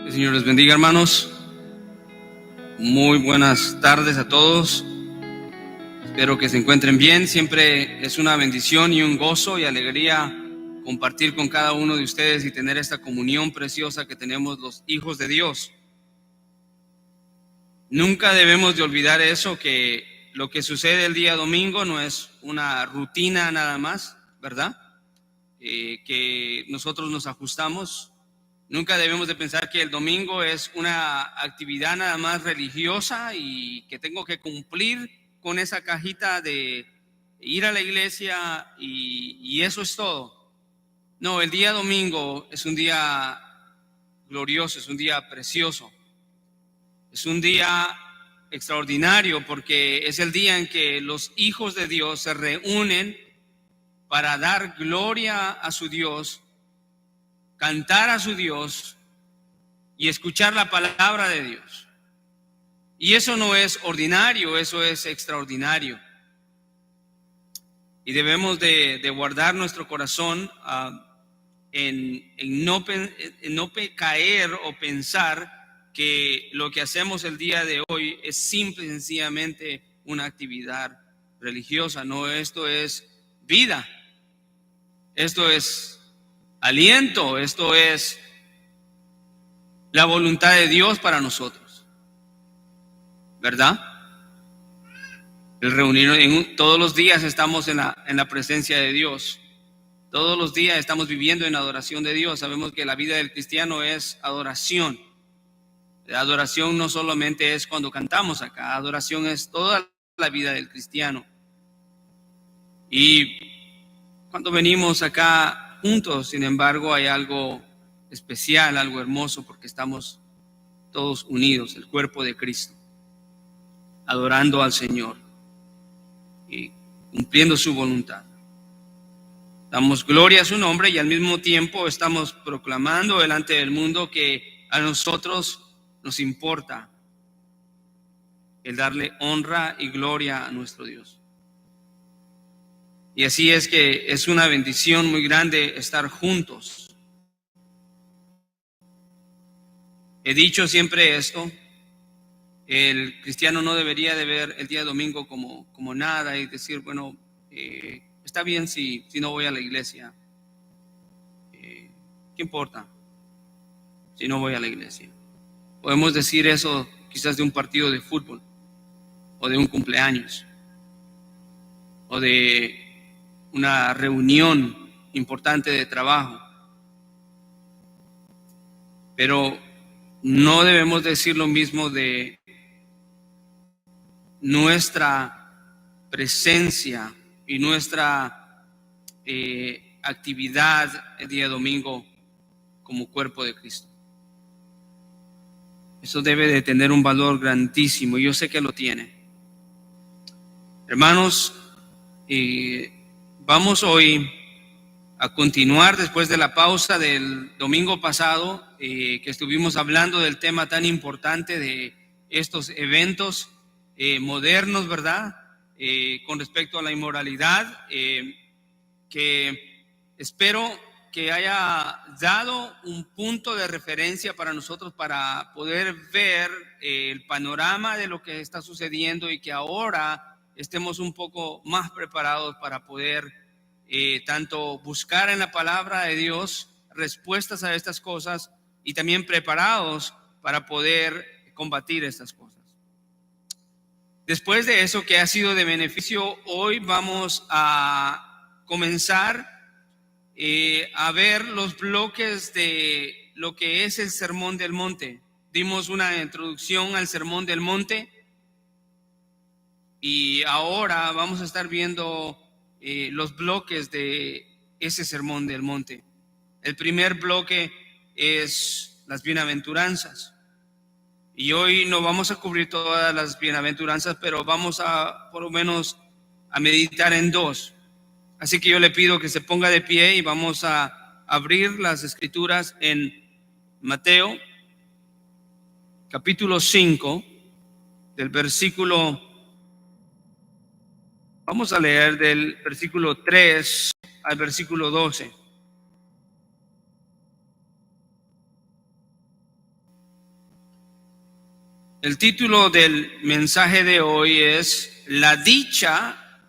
El Señor les bendiga, hermanos. Muy buenas tardes a todos. Espero que se encuentren bien. Siempre es una bendición y un gozo y alegría compartir con cada uno de ustedes y tener esta comunión preciosa que tenemos los hijos de Dios. Nunca debemos de olvidar eso, que lo que sucede el día domingo no es una rutina nada más, ¿verdad? Que nosotros nos ajustamos. Nunca debemos de pensar que el domingo es una actividad nada más religiosa y que tengo que cumplir con esa cajita de ir a la iglesia y eso es todo. No, el día domingo es un día glorioso, es un día precioso, es un día extraordinario porque es el día en que los hijos de Dios se reúnen para dar gloria a su Dios, cantar a su Dios y escuchar la palabra de Dios. Y eso no es ordinario, eso es extraordinario. Y debemos de guardar nuestro corazón en no caer o pensar que lo que hacemos el día de hoy es simple y sencillamente una actividad religiosa. No, esto es vida, esto es aliento, esto es la voluntad de Dios para nosotros, ¿verdad? El reunirnos todos los días estamos en la presencia de Dios. Todos los días estamos viviendo en adoración de Dios. Sabemos que la vida del cristiano es adoración. La adoración no solamente es cuando cantamos acá, adoración es toda la vida del cristiano. Y cuando venimos acá juntos, sin embargo, hay algo especial, algo hermoso, porque estamos todos unidos, el cuerpo de Cristo, adorando al Señor y cumpliendo su voluntad. Damos gloria a su nombre y al mismo tiempo estamos proclamando delante del mundo que a nosotros nos importa el darle honra y gloria a nuestro Dios. Y así es que es una bendición muy grande estar juntos. He dicho siempre esto: el cristiano no debería de ver el día domingo como nada y decir, bueno, está bien si no voy a la iglesia. ¿Qué importa si no voy a la iglesia? Podemos decir eso quizás de un partido de fútbol, o de un cumpleaños, o de una reunión importante de trabajo. Pero no debemos decir lo mismo de nuestra presencia y nuestra actividad el día domingo como cuerpo de Cristo. Eso debe de tener un valor grandísimo, y yo sé que lo tiene. Hermanos, vamos hoy a continuar después de la pausa del domingo pasado, que estuvimos hablando del tema tan importante de estos eventos modernos, ¿verdad? Con respecto a la inmoralidad, que espero que haya dado un punto de referencia para nosotros para poder ver el panorama de lo que está sucediendo y que ahora estemos un poco más preparados para poder tanto buscar en la palabra de Dios respuestas a estas cosas y también preparados para poder combatir estas cosas. Después de eso, que ha sido de beneficio, hoy vamos a comenzar a ver los bloques de lo que es el Sermón del Monte. Dimos una introducción al Sermón del Monte y ahora vamos a estar viendo los bloques de ese Sermón del Monte. El primer bloque es las bienaventuranzas. Y hoy no vamos a cubrir todas las bienaventuranzas, pero vamos a por lo menos a meditar en dos. Así que yo le pido que se ponga de pie y vamos a abrir las escrituras en Mateo, capítulo 5, del versículo, vamos a leer del versículo 3 al versículo 12. El título del mensaje de hoy es La dicha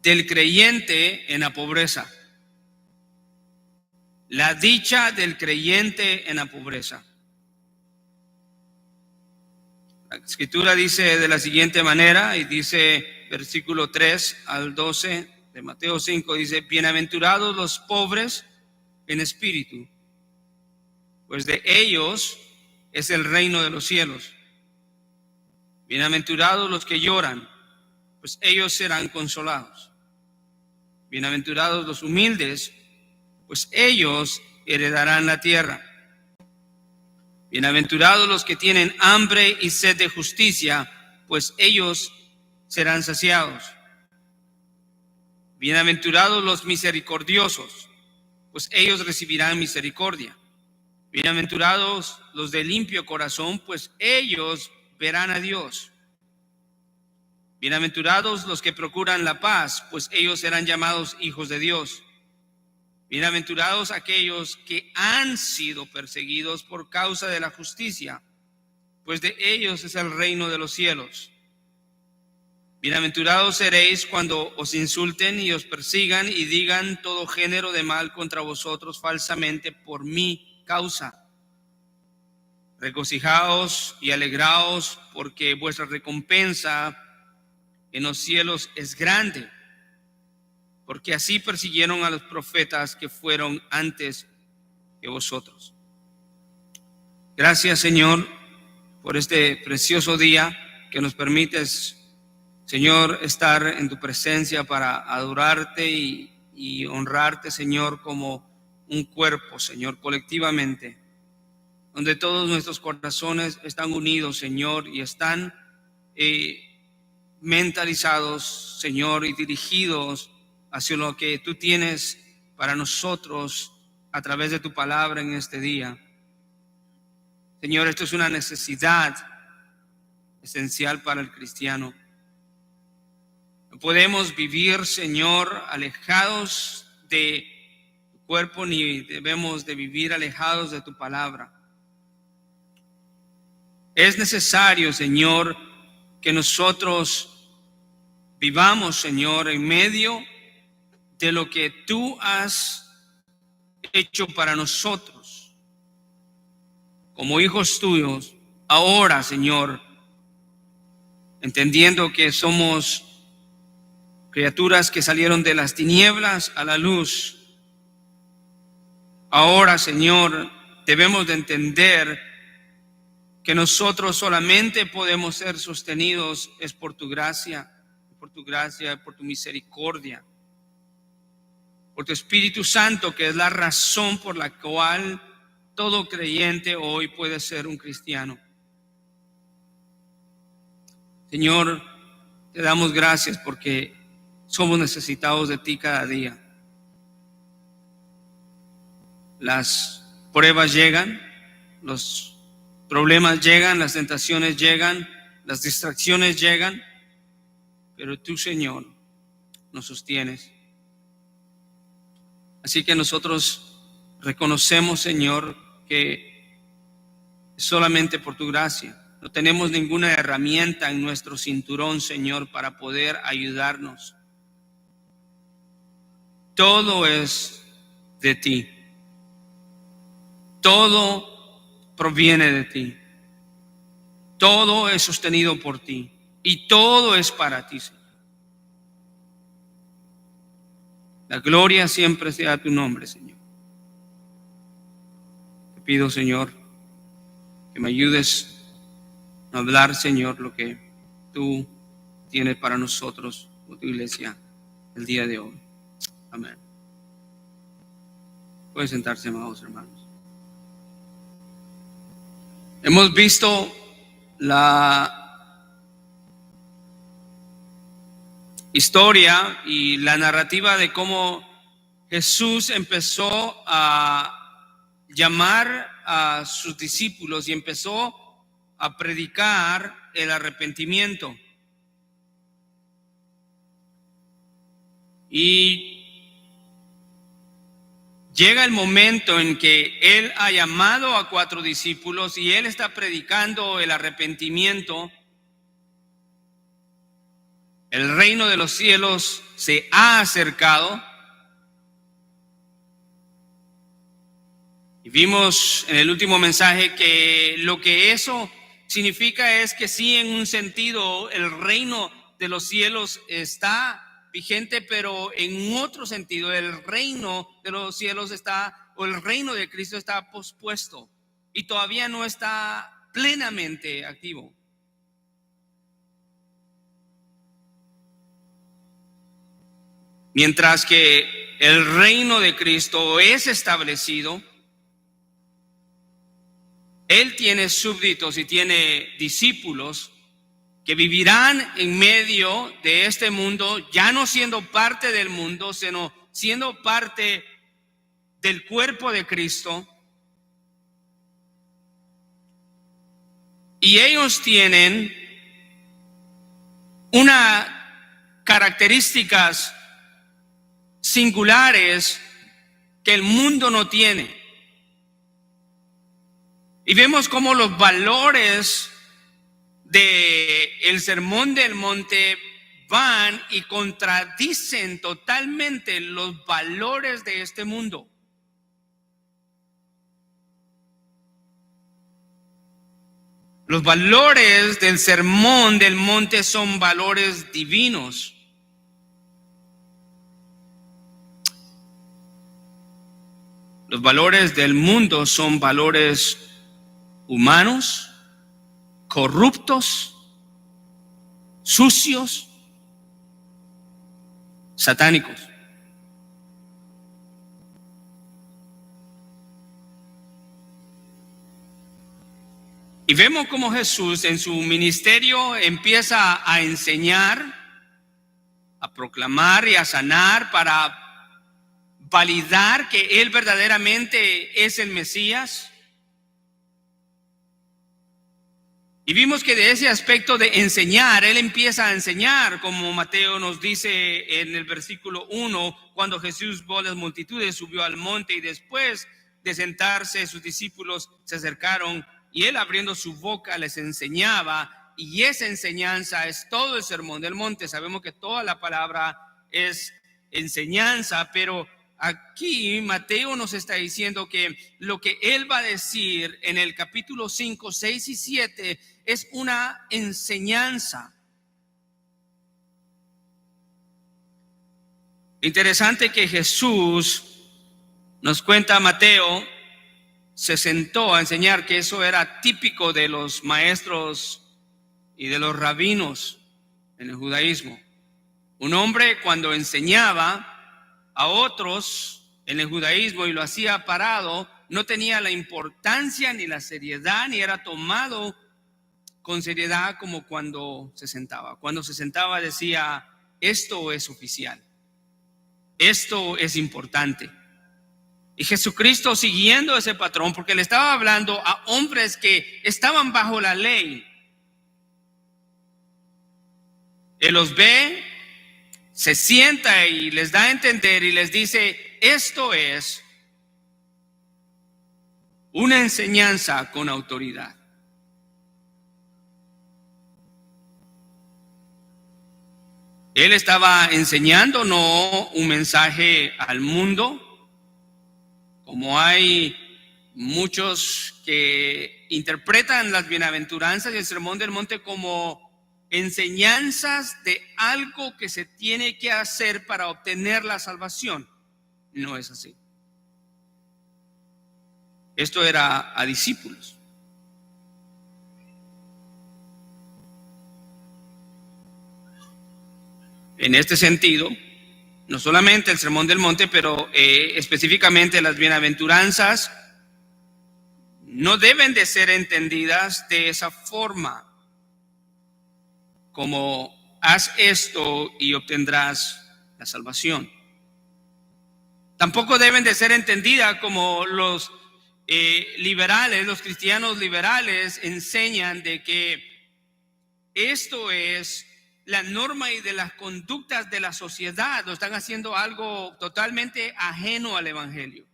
del creyente en la pobreza. La dicha del creyente en la pobreza. La escritura dice de la siguiente manera, y dice versículo 3 al 12 de Mateo 5, dice: bienaventurados los pobres en espíritu, pues de ellos es el reino de los cielos. Bienaventurados los que lloran, pues ellos serán consolados. Bienaventurados los humildes, pues ellos heredarán la tierra. Bienaventurados los que tienen hambre y sed de justicia, pues ellos serán saciados. Bienaventurados los misericordiosos, pues ellos recibirán misericordia. Bienaventurados los de limpio corazón, pues ellos verán a Dios. Bienaventurados los que procuran la paz, pues ellos serán llamados hijos de Dios. Bienaventurados aquellos que han sido perseguidos por causa de la justicia, pues de ellos es el reino de los cielos. Bienaventurados seréis cuando os insulten y os persigan y digan todo género de mal contra vosotros falsamente por mi causa. Regocijaos y alegraos, porque vuestra recompensa en los cielos es grande, porque así persiguieron a los profetas que fueron antes que vosotros. Gracias, Señor, por este precioso día que nos permites, Señor, estar en tu presencia para adorarte y honrarte, Señor, como un cuerpo, Señor, colectivamente, donde todos nuestros corazones están unidos, Señor, y están mentalizados, Señor, y dirigidos hacia lo que tú tienes para nosotros a través de tu palabra en este día. Señor, esto es una necesidad esencial para el cristiano. No podemos vivir, Señor, alejados de tu cuerpo, ni debemos de vivir alejados de tu palabra. Es necesario, Señor, que nosotros vivamos, Señor, en medio de lo que tú has hecho para nosotros como hijos tuyos. Ahora, Señor, entendiendo que somos criaturas que salieron de las tinieblas a la luz. Ahora, Señor, debemos de entender que nosotros solamente podemos ser sostenidos es por tu gracia, por tu misericordia, por tu Espíritu Santo, que es la razón por la cual todo creyente hoy puede ser un cristiano. Señor, te damos gracias porque somos necesitados de ti cada día. Las pruebas llegan, los problemas llegan, las tentaciones llegan, las distracciones llegan, pero tú, Señor, nos sostienes. Así que nosotros reconocemos, Señor, que solamente por tu gracia. No tenemos ninguna herramienta en nuestro cinturón, Señor, para poder ayudarnos. Todo es de ti. Todo proviene de ti. Todo es sostenido por ti. Y todo es para ti, Señor. La gloria siempre sea tu nombre, Señor. Te pido, Señor, que me ayudes a hablar, Señor, lo que tú tienes para nosotros, como tu iglesia, el día de hoy. Amén. Pueden sentarse, amados hermanos. Hemos visto la historia y la narrativa de cómo Jesús empezó a llamar a sus discípulos y empezó a predicar el arrepentimiento. Y llega el momento en que Él ha llamado a 4 discípulos y Él está predicando el arrepentimiento. El reino de los cielos se ha acercado. Y vimos en el último mensaje que lo que eso significa es que sí, en un sentido, el reino de los cielos está vigente, pero en otro sentido, el reino de los cielos está, o el reino de Cristo está pospuesto y todavía no está plenamente activo. Mientras que el reino de Cristo es establecido, Él tiene súbditos y tiene discípulos que vivirán en medio de este mundo, ya no siendo parte del mundo, sino siendo parte del cuerpo de Cristo. Y ellos tienen unas características singulares que el mundo no tiene. Y vemos cómo los valores del Sermón del Monte van y contradicen totalmente los valores de este mundo. Los valores del Sermón del Monte son valores divinos. Los valores del mundo son valores humanos, corruptos, sucios, satánicos. Y vemos cómo Jesús en su ministerio empieza a enseñar, a proclamar y a sanar para validar que Él verdaderamente es el Mesías. Y vimos que de ese aspecto de enseñar, Él empieza a enseñar, como Mateo nos dice en el versículo 1, cuando Jesús vio las multitudes, subió al monte y después de sentarse, sus discípulos se acercaron y Él abriendo su boca les enseñaba, y esa enseñanza es todo el Sermón del Monte. Sabemos que toda la palabra es enseñanza, pero aquí Mateo nos está diciendo que lo que Él va a decir en el capítulo 5, 6 y 7 es una enseñanza. Interesante que Jesús, nos cuenta Mateo, se sentó a enseñar, que eso era típico de los maestros y de los rabinos en el judaísmo. Un hombre cuando enseñaba a otros en el judaísmo y lo hacía parado, no tenía la importancia ni la seriedad, ni era tomado con seriedad como cuando se sentaba. Cuando se sentaba decía, esto es oficial, esto es importante. Y Jesucristo, siguiendo ese patrón, porque le estaba hablando a hombres que estaban bajo la ley, Él los ve, se sienta y les da a entender y les dice, esto es una enseñanza con autoridad. Él estaba enseñando no un mensaje al mundo, como hay muchos que interpretan las bienaventuranzas y el Sermón del Monte como enseñanzas de algo que se tiene que hacer para obtener la salvación. No es así. Esto era a discípulos. En este sentido, no solamente el Sermón del Monte, pero específicamente las bienaventuranzas no deben de ser entendidas de esa forma, como haz esto y obtendrás la salvación. Tampoco deben de ser entendidas como los liberales, los cristianos liberales enseñan de que esto es la norma y de las conductas de la sociedad. Lo están haciendo algo totalmente ajeno al evangelio.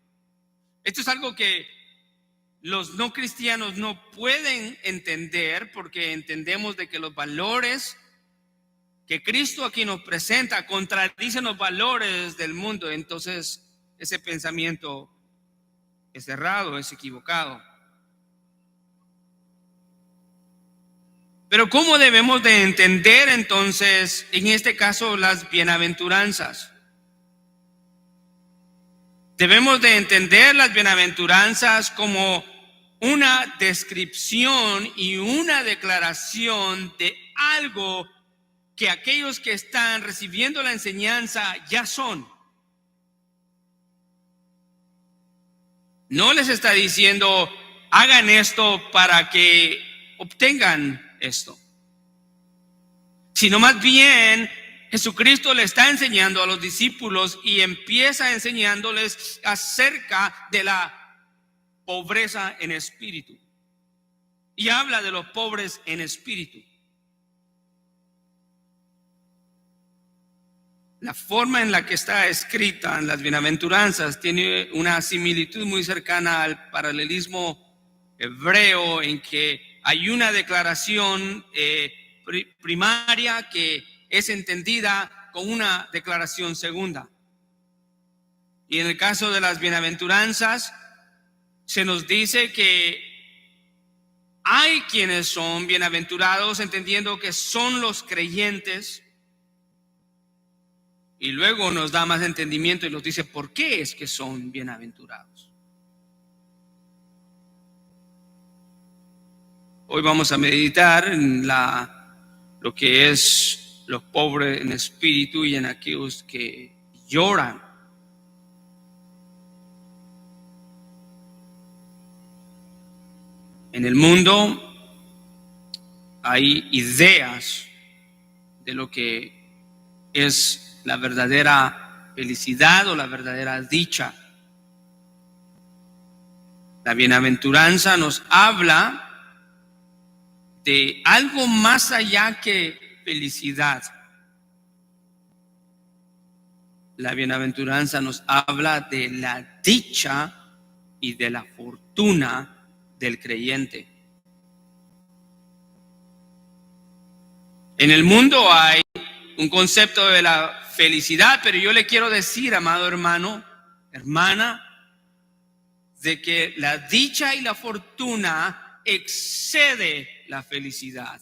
Esto es algo que los no cristianos no pueden entender, porque entendemos de que los valores que Cristo aquí nos presenta contradicen los valores del mundo. Entonces ese pensamiento es errado, es equivocado. Pero ¿cómo debemos de entender entonces, en este caso, las bienaventuranzas? Debemos de entender las bienaventuranzas como una descripción y una declaración de algo que aquellos que están recibiendo la enseñanza ya son. No les está diciendo, hagan esto para que obtengan esto, sino más bien Jesucristo le está enseñando a los discípulos y empieza enseñándoles acerca de la pobreza en espíritu. Y habla de los pobres en espíritu. La forma en la que está escrita en las bienaventuranzas tiene una similitud muy cercana al paralelismo hebreo, en que hay una declaración primaria que es entendida con una declaración segunda. Y en el caso de las bienaventuranzas, se nos dice que hay quienes son bienaventurados, entendiendo que son los creyentes, y luego nos da más entendimiento y nos dice por qué es que son bienaventurados. Hoy vamos a meditar en lo que es los pobres en espíritu y en aquellos que lloran. En el mundo hay ideas de lo que es la verdadera felicidad o la verdadera dicha. La bienaventuranza nos habla de algo más allá que felicidad. La bienaventuranza nos habla de la dicha y de la fortuna del creyente. En el mundo hay un concepto de la felicidad, pero yo le quiero decir, amado hermano, hermana, de que la dicha y la fortuna excede la felicidad.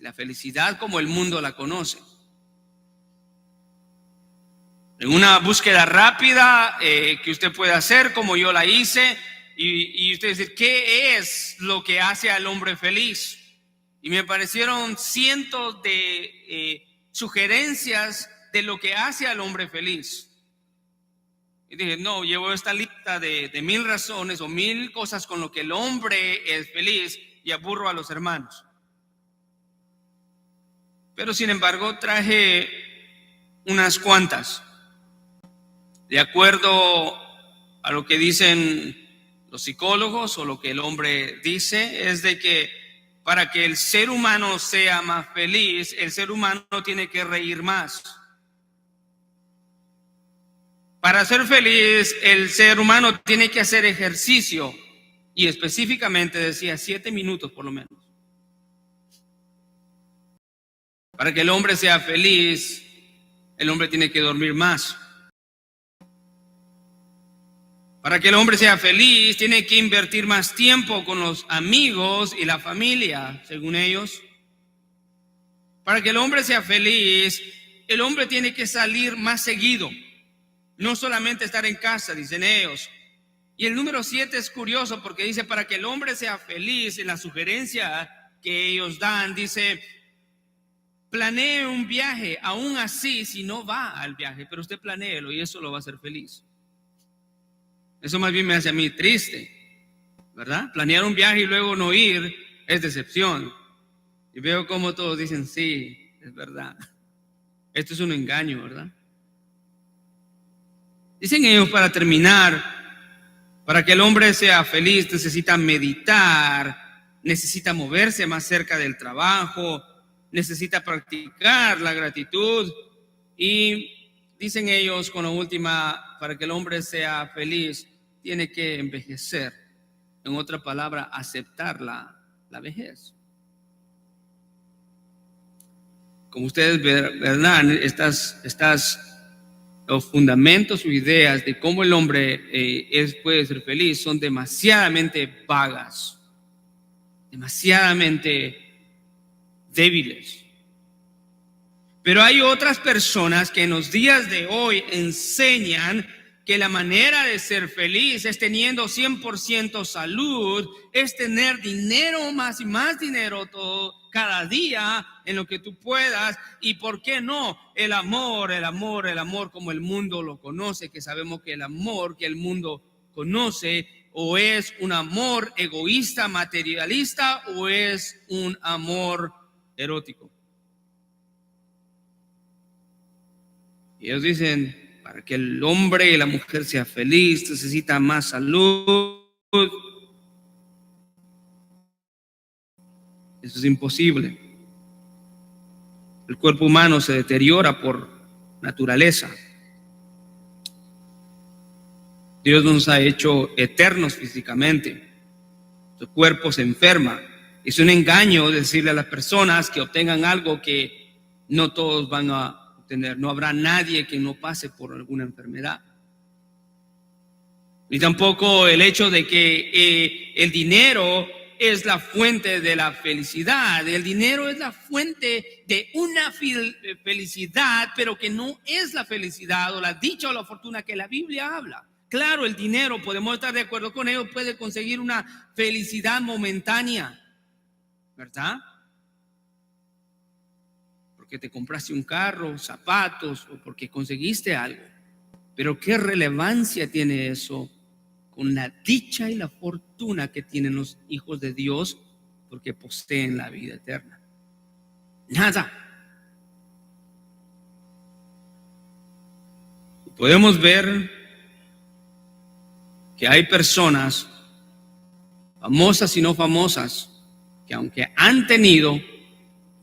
La felicidad como el mundo la conoce. En una búsqueda rápida que usted puede hacer, como yo la hice, y usted dice, ¿qué es lo que hace al hombre feliz? Y me aparecieron cientos de sugerencias de lo que hace al hombre feliz. Y dije, no, llevo esta lista de 1000 razones o 1000 cosas con lo que el hombre es feliz y aburro a los hermanos. Pero sin embargo traje unas cuantas. De acuerdo a lo que dicen los psicólogos o lo que el hombre dice, es de que para que el ser humano sea más feliz, el ser humano tiene que reír más. Para ser feliz, el ser humano tiene que hacer ejercicio, y específicamente decía 7 minutos por lo menos. Para que el hombre sea feliz, el hombre tiene que dormir más. Para que el hombre sea feliz, tiene que invertir más tiempo con los amigos y la familia, según ellos. Para que el hombre sea feliz, el hombre tiene que salir más seguido, no solamente estar en casa, dicen ellos. Y el número 7 es curioso porque dice, para que el hombre sea feliz, en la sugerencia que ellos dan, dice, planee un viaje, aún así si no va al viaje, pero usted planéelo y eso lo va a hacer feliz. Eso más bien me hace a mí triste, ¿verdad? Planear un viaje y luego no ir es decepción. Y veo como todos dicen, sí, es verdad. Esto es un engaño, ¿verdad? Dicen ellos, para terminar, para que el hombre sea feliz necesita meditar, necesita moverse más cerca del trabajo, necesita practicar la gratitud y dicen ellos con la última, para que el hombre sea feliz, tiene que envejecer. En otra palabra, aceptar la vejez. Como ustedes verán, los fundamentos o ideas de cómo el hombre puede ser feliz son demasiadamente vagas, demasiadamente débiles. Pero hay otras personas que en los días de hoy enseñan que la manera de ser feliz es teniendo 100% salud, es tener dinero, más y más dinero todo, cada día en lo que tú puedas. Y por qué no, el amor como el mundo lo conoce, que sabemos que el amor que el mundo conoce o es un amor egoísta, materialista, o es un amor erótico. Y ellos dicen, para que el hombre y la mujer sea feliz, necesita más salud. Eso es imposible. El cuerpo humano se deteriora por naturaleza. Dios nos ha hecho eternos físicamente. Su cuerpo se enferma. Es un engaño decirle a las personas que obtengan algo que no todos van a obtener. No habrá nadie que no pase por alguna enfermedad. Ni tampoco el hecho de que el dinero es la fuente de la felicidad. El dinero es la fuente de una felicidad, pero que no es la felicidad o la dicha o la fortuna que la Biblia habla. Claro, el dinero, podemos estar de acuerdo con ello, puede conseguir una felicidad momentánea, ¿verdad? Porque te compraste un carro, zapatos, o porque conseguiste algo. Pero ¿qué relevancia tiene eso con la dicha y la fortuna que tienen los hijos de Dios porque poseen la vida eterna? Nada. Podemos ver que hay personas famosas y no famosas que, aunque han tenido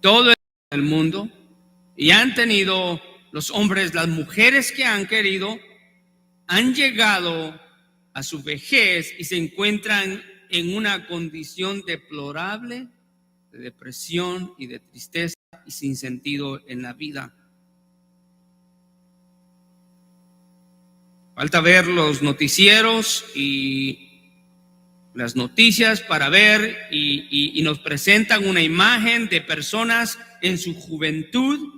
todo el mundo y han tenido los hombres, las mujeres que han querido, han llegado a su vejez y se encuentran en una condición deplorable de depresión y de tristeza y sin sentido en la vida. Falta ver los noticieros y las noticias para ver y nos presentan una imagen de personas en su juventud,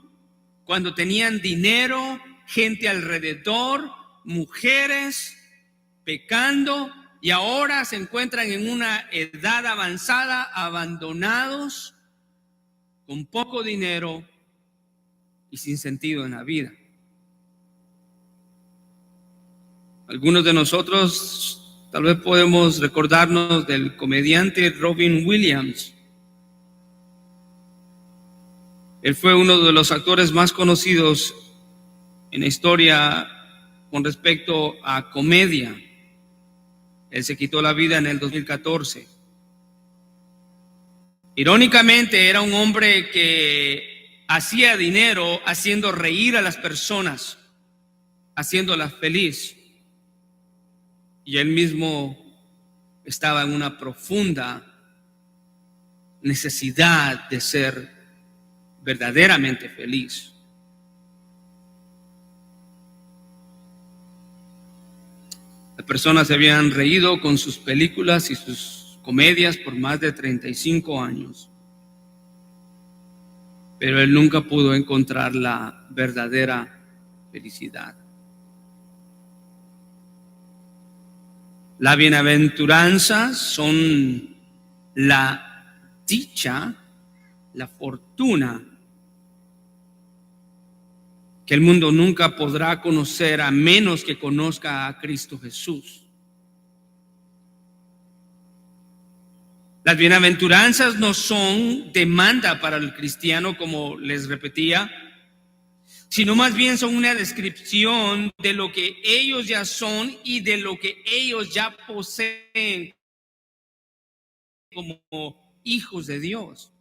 cuando tenían dinero, gente alrededor, mujeres pecando, y ahora se encuentran en una edad avanzada, abandonados, con poco dinero y sin sentido en la vida. Algunos de nosotros tal vez podemos recordarnos del comediante Robin Williams. Él fue uno de los actores más conocidos en la historia con respecto a comedia. Él se quitó la vida en el 2014. Irónicamente, era un hombre que hacía dinero haciendo reír a las personas, haciéndolas feliz. Y él mismo estaba en una profunda necesidad de ser verdaderamente feliz. Las personas se habían reído con sus películas y sus comedias por más de 35 años, pero él nunca pudo encontrar la verdadera felicidad. Las bienaventuranzas son la dicha, la fortuna que el mundo nunca podrá conocer a menos que conozca a Cristo Jesús. Las bienaventuranzas no son demanda para el cristiano, como les repetía, sino más bien son una descripción de lo que ellos ya son y de lo que ellos ya poseen como hijos de Dios.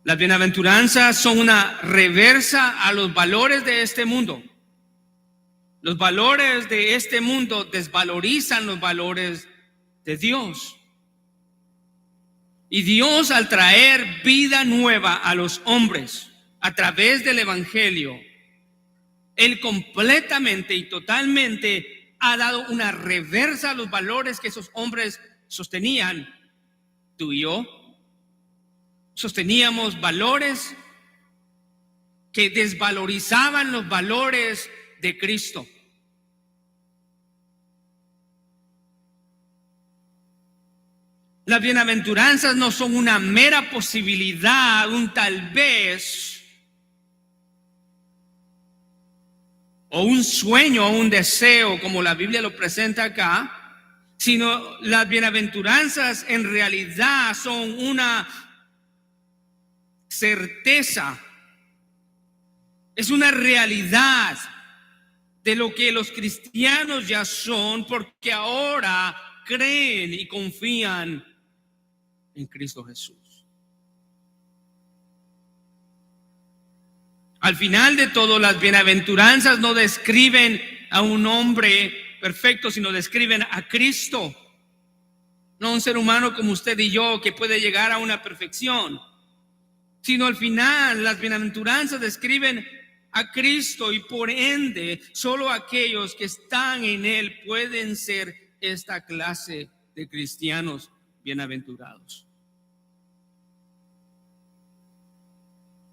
Las bienaventuranzas son una reversa a los valores de este mundo. Los valores de este mundo desvalorizan los valores de Dios. Y Dios, al traer vida nueva a los hombres a través del Evangelio, Él completamente y totalmente ha dado una reversa a los valores que esos hombres sostenían. Tú y yo sosteníamos valores que desvalorizaban los valores de Cristo. Las bienaventuranzas no son una mera posibilidad, un tal vez, o un sueño, o un deseo, como la Biblia lo presenta acá, sino las bienaventuranzas en realidad son una certeza, es una realidad de lo que los cristianos ya son, porque ahora creen y confían en Cristo Jesús. Al final de todo, las bienaventuranzas no describen a un hombre perfecto, sino describen a Cristo, no un ser humano como usted y yo que puede llegar a una perfección, sino al final las bienaventuranzas describen a Cristo, y por ende solo aquellos que están en Él pueden ser esta clase de cristianos bienaventurados.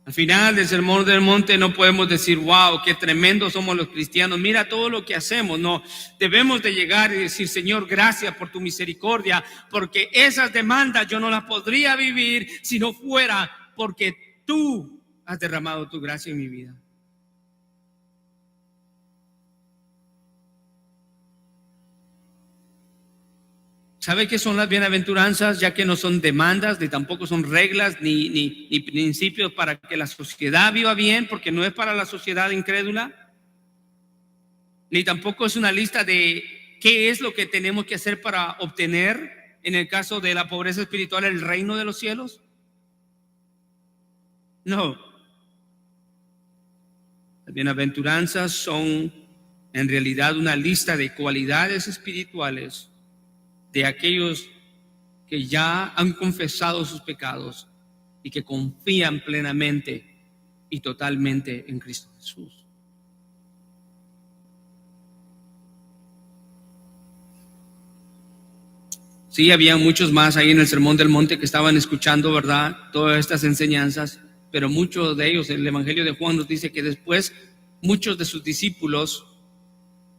Al final del Sermón del Monte no podemos decir, wow, qué tremendos somos los cristianos, mira todo lo que hacemos. No, debemos de llegar y decir, Señor, gracias por tu misericordia, porque esas demandas yo no las podría vivir si no fuera porque tú has derramado tu gracia en mi vida. ¿Sabe qué son las bienaventuranzas? Ya que no son demandas, ni tampoco son reglas, ni principios para que la sociedad viva bien, porque no es para la sociedad incrédula, ni tampoco es una lista de qué es lo que tenemos que hacer para obtener, en el caso de la pobreza espiritual, el reino de los cielos. No. Las bienaventuranzas son en realidad una lista de cualidades espirituales de aquellos que ya han confesado sus pecados y que confían plenamente y totalmente en Cristo Jesús. Sí, había muchos más ahí en el Sermón del Monte que estaban escuchando, ¿verdad?, todas estas enseñanzas, pero muchos de ellos, el Evangelio de Juan nos dice que después muchos de sus discípulos,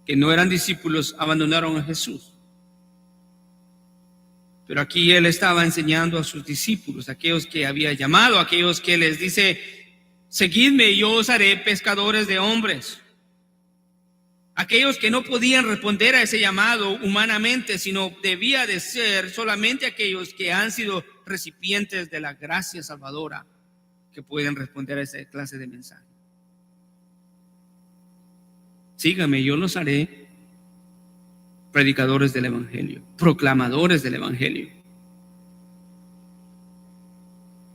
que no eran discípulos, abandonaron a Jesús. Pero aquí Él estaba enseñando a sus discípulos, aquellos que había llamado, aquellos que les dice, seguidme y yo os haré pescadores de hombres. Aquellos que no podían responder a ese llamado humanamente, sino debía de ser solamente aquellos que han sido recipientes de la gracia salvadora, que pueden responder a esa clase de mensaje. Sígame, yo los haré predicadores del Evangelio, proclamadores del Evangelio.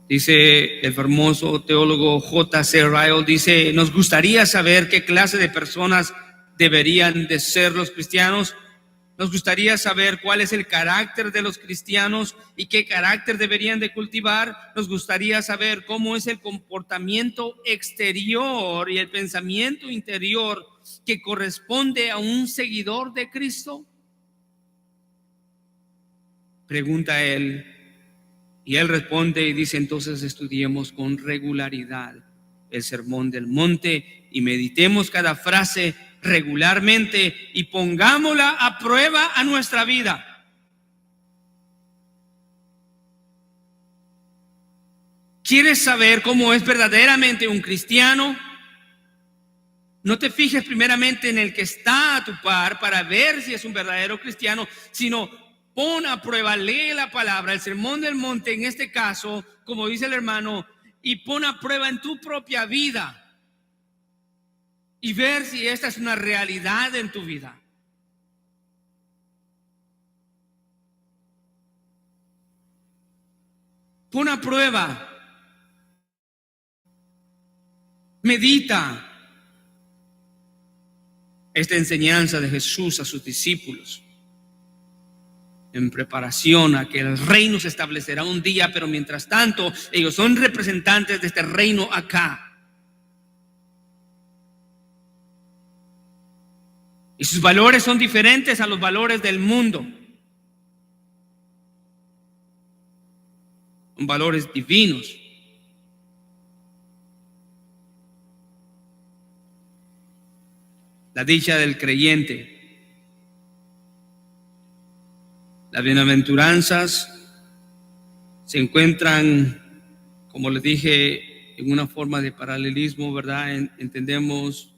Dice el famoso teólogo J.C. Ryle, dice, nos gustaría saber qué clase de personas deberían de ser los cristianos. Nos gustaría saber cuál es el carácter de los cristianos y qué carácter deberían de cultivar. Nos gustaría saber cómo es el comportamiento exterior y el pensamiento interior que corresponde a un seguidor de Cristo. Pregunta él, y él responde y dice, entonces estudiemos con regularidad el Sermón del Monte y meditemos cada frase regularmente y pongámosla a prueba a nuestra vida. ¿Quieres saber cómo es verdaderamente un cristiano? No te fijes primeramente en el que está a tu par para ver si es un verdadero cristiano, sino pon a prueba, lee la palabra, el Sermón del Monte en este caso, como dice el hermano, y pon a prueba en tu propia vida y ver si esta es una realidad en tu vida. Pon a prueba medita esta enseñanza de Jesús a sus discípulos en preparación a que el reino se establecerá un día, pero mientras tanto ellos son representantes de este reino acá. Y sus valores son diferentes a los valores del mundo. Son valores divinos. La dicha del creyente. Las bienaventuranzas se encuentran, como les dije, en una forma de paralelismo, ¿verdad? Entendemos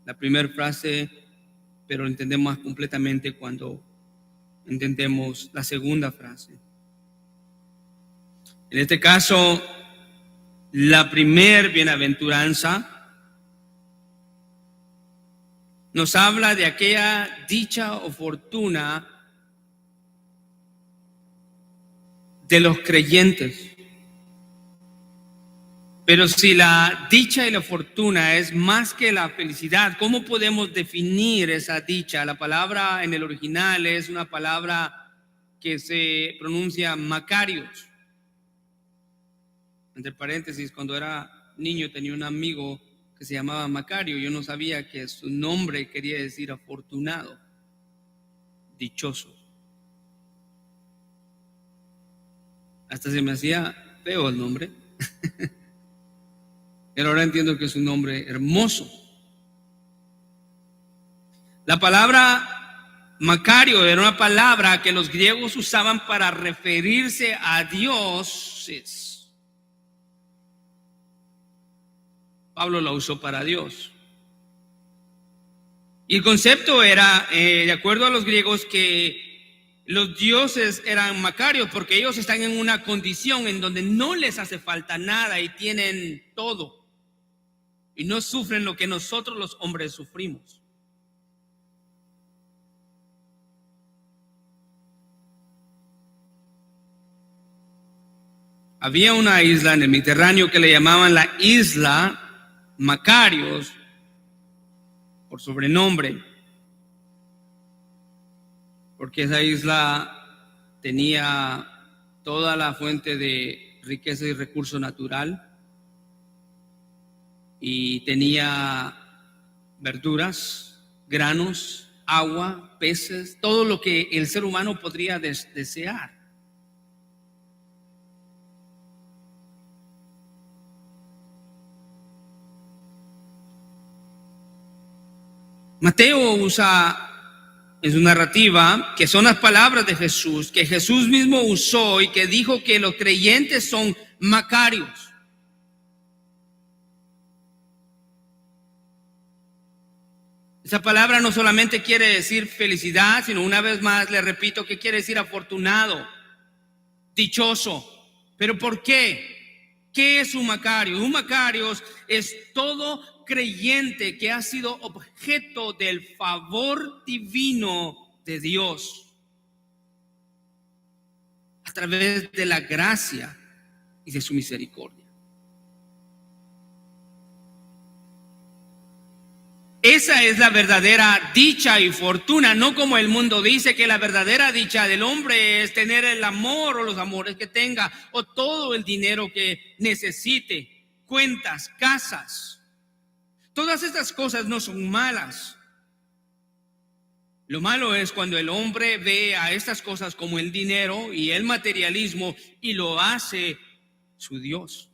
la primera frase, pero lo entendemos más completamente cuando entendemos la segunda frase. En este caso, la primer bienaventuranza nos habla de aquella dicha o fortuna de los creyentes. Pero si la dicha y la fortuna es más que la felicidad, ¿cómo podemos definir esa dicha? La palabra en el original es una palabra que se pronuncia Macarios. Entre paréntesis, cuando era niño tenía un amigo que se llamaba Macario. Yo no sabía que su nombre quería decir afortunado, dichoso. Hasta se me hacía feo el nombre. Pero ahora entiendo que es un nombre hermoso. La palabra Macario era una palabra que los griegos usaban para referirse a dioses. Pablo la usó para Dios. Y el concepto era, de acuerdo a los griegos, que los dioses eran macarios porque ellos están en una condición en donde no les hace falta nada y tienen todo. Y no sufren lo que nosotros los hombres sufrimos. Había una isla en el Mediterráneo que le llamaban la isla Macarios, por sobrenombre, porque esa isla tenía toda la fuente de riqueza y recurso natural y tenía verduras, granos, agua, peces, todo lo que el ser humano podría desear. Mateo usa en su narrativa que son las palabras de Jesús, que Jesús mismo usó y que dijo que los creyentes son macarios. Esa palabra no solamente quiere decir felicidad, sino una vez más le repito que quiere decir afortunado, dichoso. ¿Pero por qué? ¿Qué es un macario? Un macario es todo creyente que ha sido objeto del favor divino de Dios a través de la gracia y de su misericordia. Esa es la verdadera dicha y fortuna, no como el mundo dice que la verdadera dicha del hombre es tener el amor o los amores que tenga o todo el dinero que necesite, cuentas, casas. Todas estas cosas no son malas. Lo malo es cuando el hombre ve a estas cosas como el dinero y el materialismo y lo hace su Dios.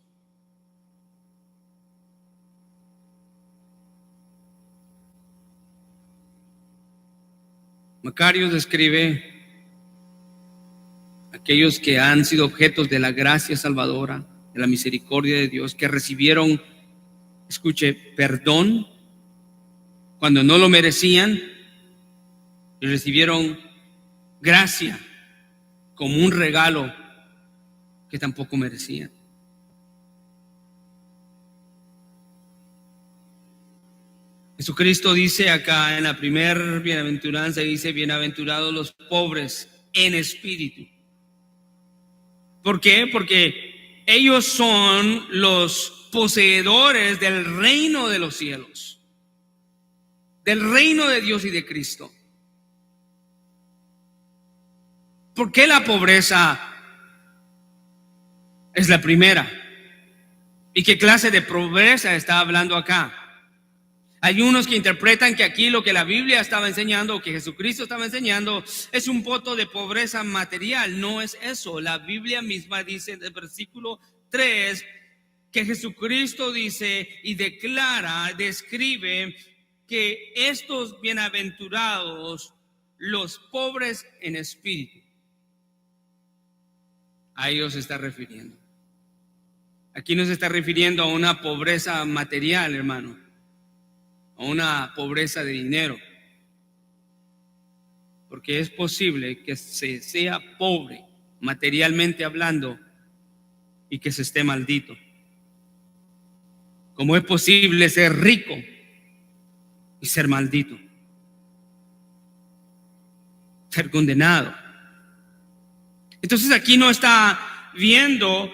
Macarios describe aquellos que han sido objetos de la gracia salvadora, de la misericordia de Dios, que recibieron, escuche, perdón cuando no lo merecían y recibieron gracia como un regalo que tampoco merecían. Jesucristo dice acá en la primer bienaventuranza, dice: bienaventurados los pobres en espíritu. ¿Por qué? Porque ellos son los poseedores del reino de los cielos, del reino de Dios y de Cristo. ¿Por qué la pobreza es la primera? ¿Y qué clase de pobreza está hablando acá? Hay unos que interpretan que aquí lo que la Biblia estaba enseñando, o que Jesucristo estaba enseñando, es un voto de pobreza material. No es eso. La Biblia misma dice en el versículo 3 que Jesucristo dice y declara, describe que estos bienaventurados, los pobres en espíritu, a ellos se está refiriendo. Aquí no se está refiriendo a una pobreza material, hermano, a una pobreza de dinero, porque es posible que se sea pobre materialmente hablando y que se esté maldito, como es posible ser rico y ser maldito, ser condenado. Entonces aquí no está viendo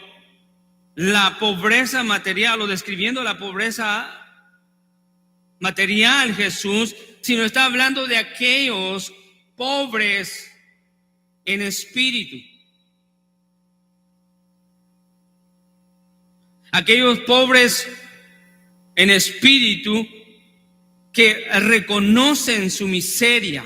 la pobreza material o describiendo la pobreza material Jesús, sino está hablando de aquellos pobres en espíritu. Aquellos pobres en espíritu que reconocen su miseria,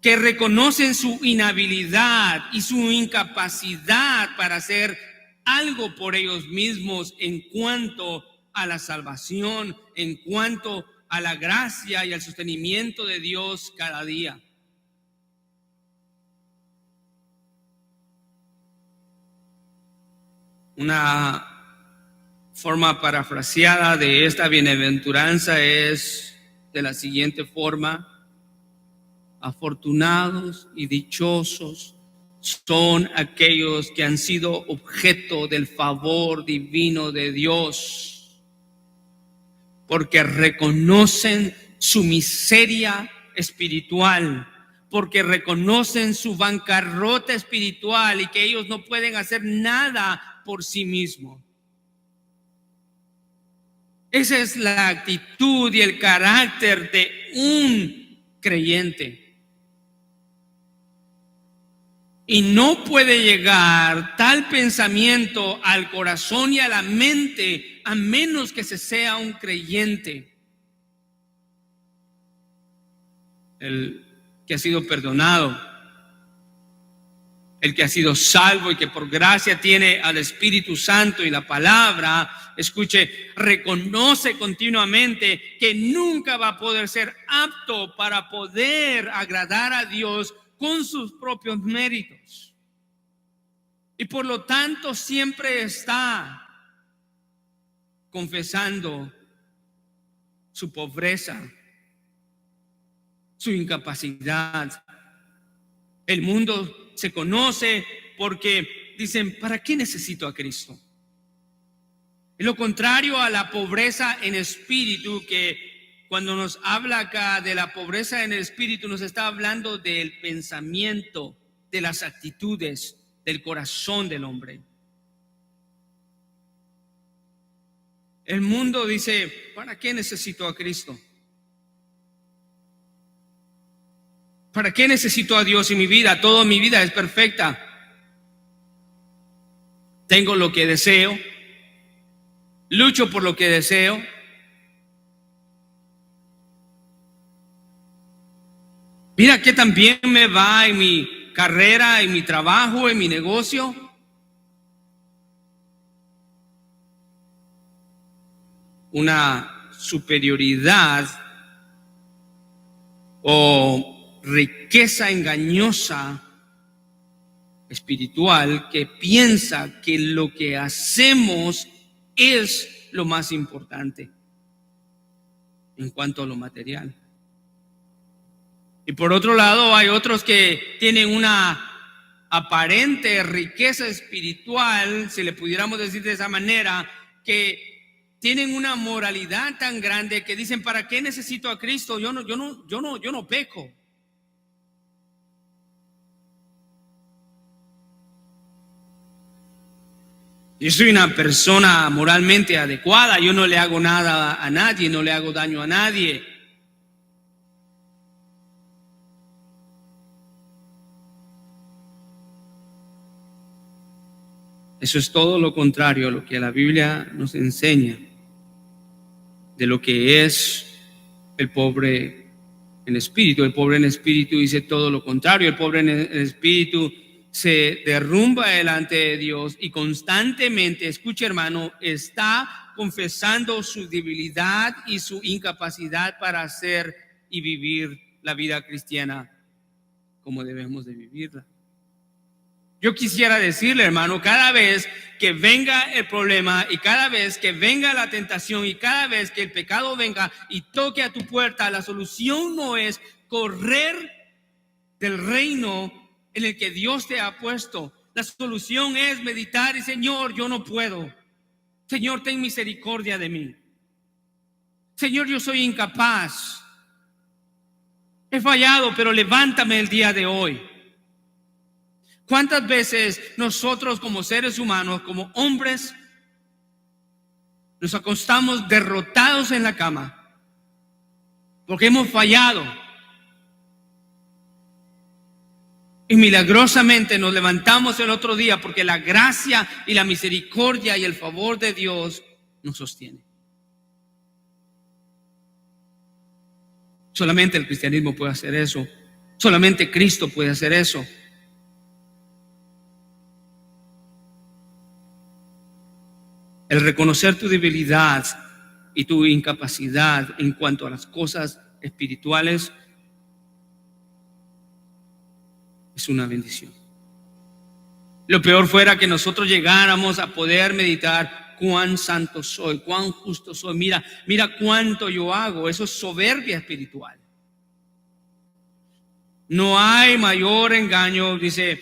que reconocen su inhabilidad y su incapacidad para hacer algo por ellos mismos en cuanto a la salvación, en cuanto a la gracia y al sostenimiento de Dios cada día. Una forma parafraseada de esta bienaventuranza es de la siguiente forma: afortunados y dichosos son aquellos que han sido objeto del favor divino de Dios, porque reconocen su miseria espiritual, porque reconocen su bancarrota espiritual y que ellos no pueden hacer nada por sí mismos. Esa es la actitud y el carácter de un creyente. Y no puede llegar tal pensamiento al corazón y a la mente a menos que se sea un creyente. El que ha sido perdonado, el que ha sido salvo y que por gracia tiene al Espíritu Santo y la palabra, escuche, reconoce continuamente que nunca va a poder ser apto para poder agradar a Dios con sus propios méritos, y por lo tanto siempre está confesando su pobreza, su incapacidad. El mundo se conoce porque dicen: ¿para qué necesito a Cristo? Es lo contrario a la pobreza en espíritu, que cuando nos habla acá de la pobreza en el espíritu, nos está hablando del pensamiento, de las actitudes, del corazón del hombre. El mundo dice: ¿para qué necesito a Cristo? ¿Para qué necesito a Dios en mi vida? Toda mi vida es perfecta. Tengo lo que deseo, lucho por lo que deseo. Mira que también me va en mi carrera, en mi trabajo, en mi negocio. Una superioridad o riqueza engañosa espiritual que piensa que lo que hacemos es lo más importante en cuanto a lo material. Y por otro lado, hay otros que tienen una aparente riqueza espiritual, si le pudiéramos decir de esa manera, que tienen una moralidad tan grande que dicen: ¿para qué necesito a Cristo? Yo no peco. Yo soy una persona moralmente adecuada, yo no le hago nada a nadie, no le hago daño a nadie. Eso es todo lo contrario a lo que la Biblia nos enseña de lo que es el pobre en espíritu. El pobre en espíritu dice todo lo contrario. El pobre en espíritu se derrumba delante de Dios y constantemente, escuche hermano, está confesando su debilidad y su incapacidad para hacer y vivir la vida cristiana como debemos de vivirla. Yo quisiera decirle, hermano, cada vez que venga el problema y cada vez que venga la tentación y cada vez que el pecado venga y toque a tu puerta, la solución no es correr del reino en el que Dios te ha puesto. La solución es meditar y Señor, yo no puedo. Señor, ten misericordia de mí. Señor, yo soy incapaz. He fallado, pero levántame el día de hoy. ¿Cuántas veces nosotros como seres humanos, como hombres, nos acostamos derrotados en la cama porque hemos fallado? Y milagrosamente nos levantamos el otro día porque la gracia y la misericordia y el favor de Dios nos sostiene. Solamente el cristianismo puede hacer eso. Solamente Cristo puede hacer eso. El reconocer tu debilidad y tu incapacidad en cuanto a las cosas espirituales es una bendición. Lo peor fuera que nosotros llegáramos a poder meditar cuán santo soy, cuán justo soy. Mira cuánto yo hago. Eso es soberbia espiritual. No hay mayor engaño, dice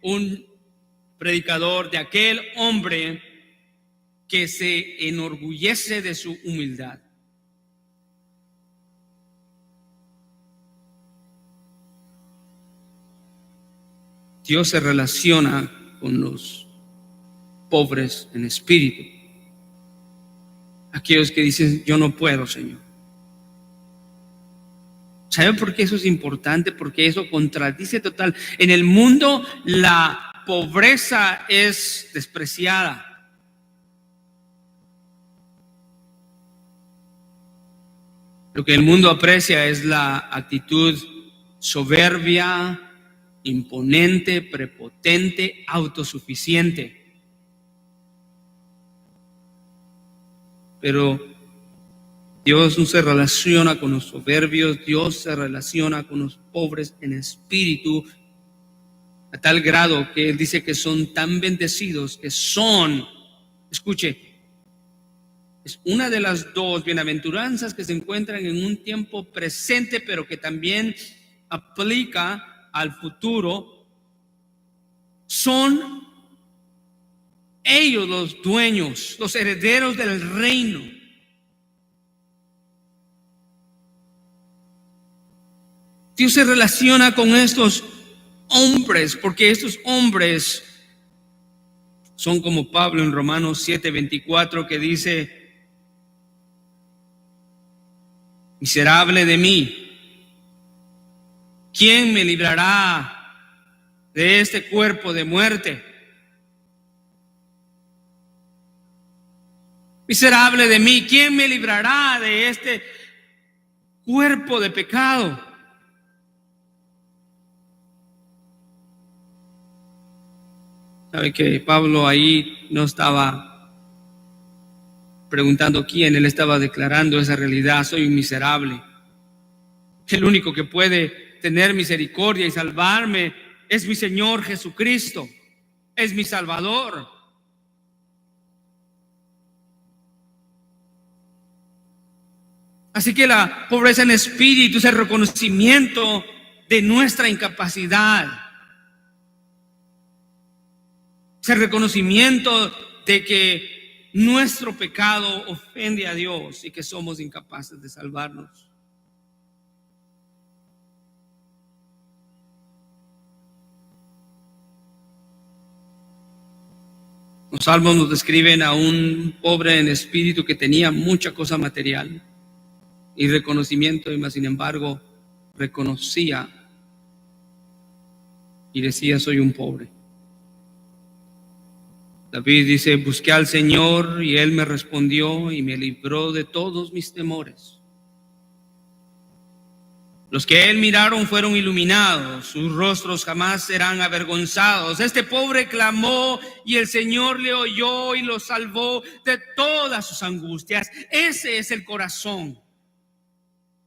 un predicador, de aquel hombre que se enorgullece de su humildad. Dios se relaciona con los pobres en espíritu, aquellos que dicen yo no puedo, Señor. ¿Saben por qué eso es importante? Porque eso contradice total. En el mundo la pobreza es despreciada. Lo que el mundo aprecia es la actitud soberbia, imponente, prepotente, autosuficiente. Pero Dios no se relaciona con los soberbios, Dios se relaciona con los pobres en espíritu, a tal grado que Él dice que son tan bendecidos que son, escuche, es una de las dos bienaventuranzas que se encuentran en un tiempo presente, pero que también aplica al futuro. Son ellos los dueños, los herederos del reino. Dios se relaciona con estos hombres, porque estos hombres son como Pablo en Romanos 7:24, que dice: miserable de mí, ¿quién me librará de este cuerpo de muerte? Miserable de mí, ¿quién me librará de este cuerpo de pecado? Sabe que Pablo ahí no estaba preguntando quién, él estaba declarando esa realidad: soy un miserable. El único que puede tener misericordia y salvarme es mi Señor Jesucristo, es mi Salvador. Así que la pobreza en espíritu es el reconocimiento de nuestra incapacidad, es el reconocimiento de que nuestro pecado ofende a Dios y que somos incapaces de salvarnos. Los salmos nos describen a un pobre en espíritu que tenía mucha cosa material y reconocimiento, y más sin embargo reconocía y decía: soy un pobre. David dice: busqué al Señor y Él me respondió y me libró de todos mis temores. Los que Él miraron fueron iluminados, sus rostros jamás serán avergonzados. Este pobre clamó y el Señor le oyó y lo salvó de todas sus angustias. Ese es el corazón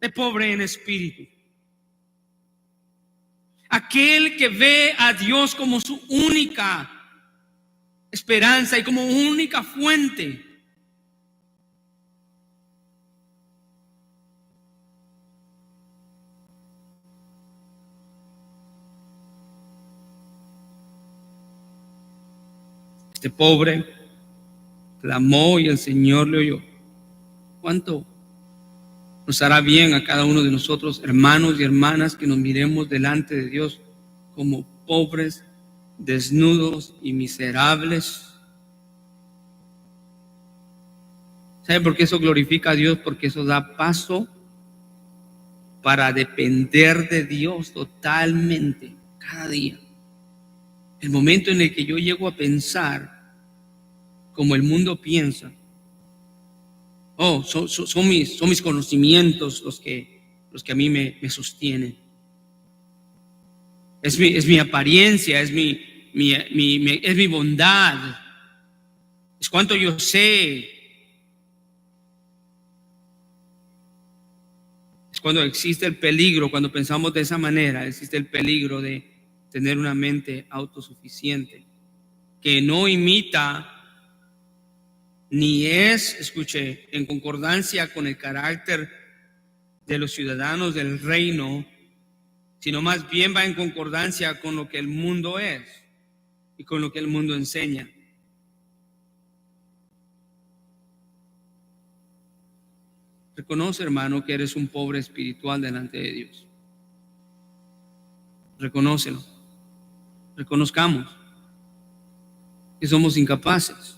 de pobre en espíritu. Aquel que ve a Dios como su única esperanza y como única fuente. Este pobre clamó y el Señor le oyó. ¿Cuánto nos hará bien a cada uno de nosotros, hermanos y hermanas, que nos miremos delante de Dios como pobres, desnudos y miserables? ¿Sabe por qué eso glorifica a Dios? Porque eso da paso para depender de Dios totalmente cada día. El momento en el que yo llego a pensar como el mundo piensa, son mis conocimientos los que a mí me sostienen. Es mi apariencia, es mi bondad, es cuánto yo sé. Es cuando existe el peligro, cuando pensamos de esa manera, existe el peligro de tener una mente autosuficiente que no imita ni es, escuche, en concordancia con el carácter de los ciudadanos del reino, sino más bien va en concordancia con lo que el mundo es y con lo que el mundo enseña. Reconoce, hermano, que eres un pobre espiritual delante de Dios. Reconócelo. Reconozcamos que somos incapaces.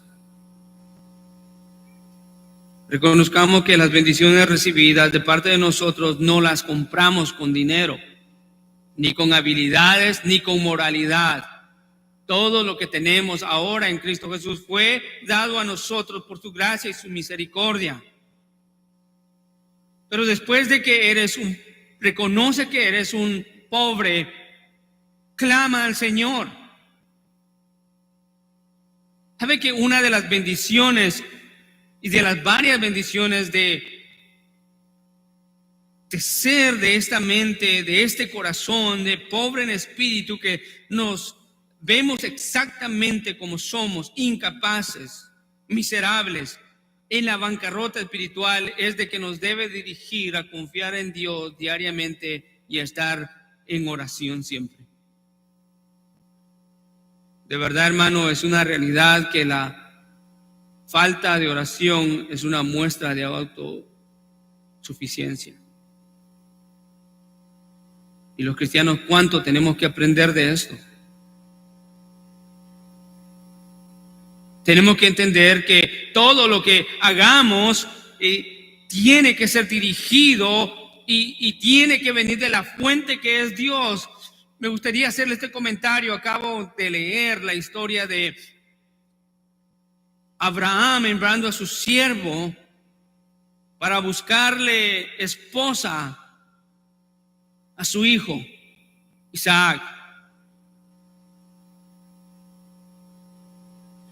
Reconozcamos que las bendiciones recibidas de parte de nosotros no las compramos con dinero, ni con habilidades, ni con moralidad. Todo lo que tenemos ahora en Cristo Jesús fue dado a nosotros por su gracia y su misericordia. Pero después de que reconoce que eres un pobre, clama al Señor. ¿Sabe que una de las bendiciones y de las varias bendiciones de ser de esta mente, de este corazón, de pobre en espíritu, que nos vemos exactamente como somos, incapaces, miserables, en la bancarrota espiritual, es de que nos debe dirigir a confiar en Dios diariamente y a estar en oración siempre? De verdad, hermano, es una realidad que la falta de oración es una muestra de autosuficiencia. Y los cristianos, ¿cuánto tenemos que aprender de esto? Tenemos que entender que todo lo que hagamos tiene que ser dirigido y tiene que venir de la fuente que es Dios. Me gustaría hacerle este comentario. Acabo de leer la historia de Abraham enviando a su siervo para buscarle esposa a su hijo Isaac.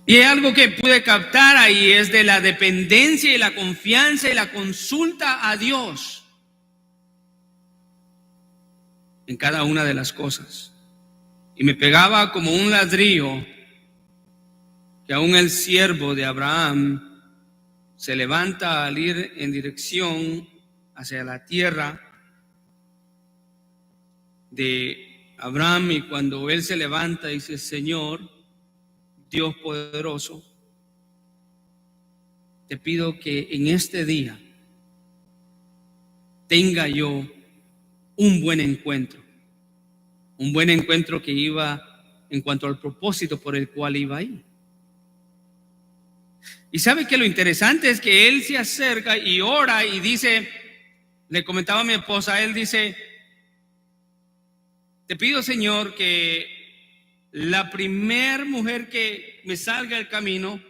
Y hay algo que pude captar ahí, es de la dependencia y la confianza y la consulta a Dios en cada una de las cosas. Y me pegaba como un ladrillo que aún el siervo de Abraham se levanta al ir en dirección hacia la tierra de Abraham, y cuando él se levanta dice: Señor, Dios poderoso, te pido que en este día tenga yo un buen encuentro que iba en cuanto al propósito por el cual iba ahí. Y sabe que lo interesante es que él se acerca y ora y dice, le comentaba a mi esposa, él dice, te pido, Señor, que la primer mujer que me salga del camino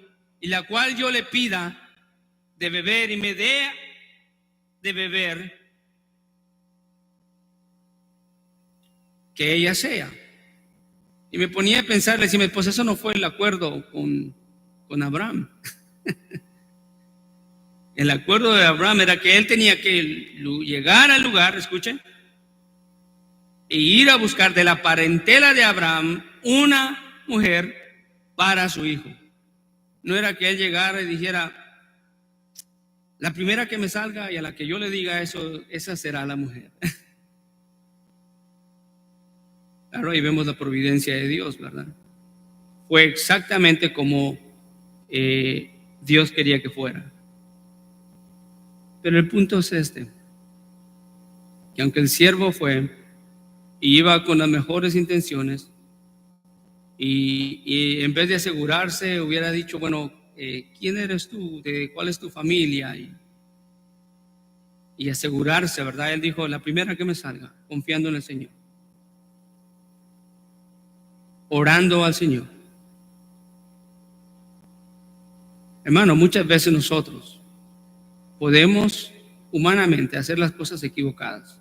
y la cual yo le pida de beber y me dé de beber, que ella sea. Y me ponía a pensar, le decía, pues eso no fue el acuerdo con Abraham. El acuerdo de Abraham era que él tenía que llegar al lugar, escuchen, e ir a buscar de la parentela de Abraham una mujer para su hijo. No era que él llegara y dijera, la primera que me salga y a la que yo le diga eso, esa será la mujer. Claro, ahí vemos la providencia de Dios, ¿verdad? Fue exactamente como Dios quería que fuera. Pero el punto es este, que aunque el siervo fue y iba con las mejores intenciones y en vez de asegurarse hubiera dicho, bueno, ¿quién eres tú? ¿Cuál es tu familia? Y asegurarse, ¿verdad? Él dijo, la primera que me salga, confiando en el Señor, orando al Señor. Hermano, muchas veces nosotros podemos humanamente hacer las cosas equivocadas,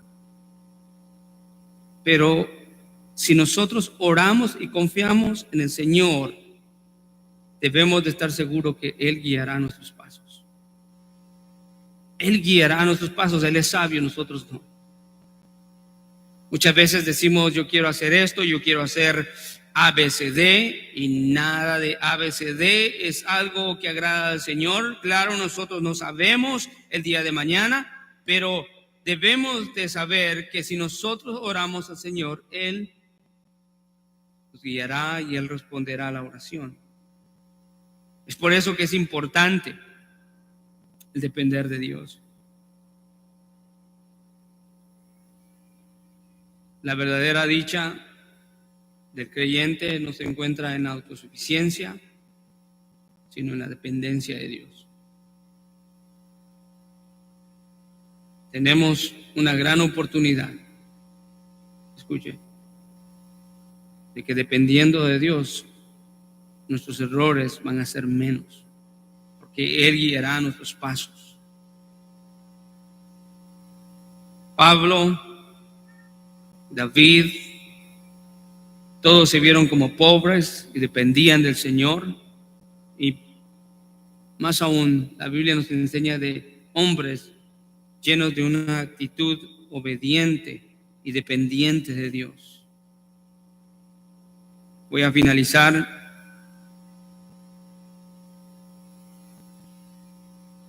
pero si nosotros oramos y confiamos en el Señor, debemos de estar seguros que Él guiará nuestros pasos. Él guiará nuestros pasos, Él es sabio, nosotros no. Muchas veces decimos, yo quiero hacer esto, yo quiero hacer ABCD, y nada de ABCD es algo que agrada al Señor. Claro, nosotros no sabemos el día de mañana, pero debemos de saber que si nosotros oramos al Señor, Él nos guiará y Él responderá a la oración. Es por eso que es importante el depender de Dios. La verdadera dicha del creyente no se encuentra en la autosuficiencia, sino en la dependencia de Dios. Tenemos una gran oportunidad, escuche, de que dependiendo de Dios, nuestros errores van a ser menos, porque Él guiará nuestros pasos. Pablo, David, todos se vieron como pobres y dependían del Señor. Y más aún, la Biblia nos enseña de hombres llenos de una actitud obediente y dependiente de Dios. Voy a finalizar.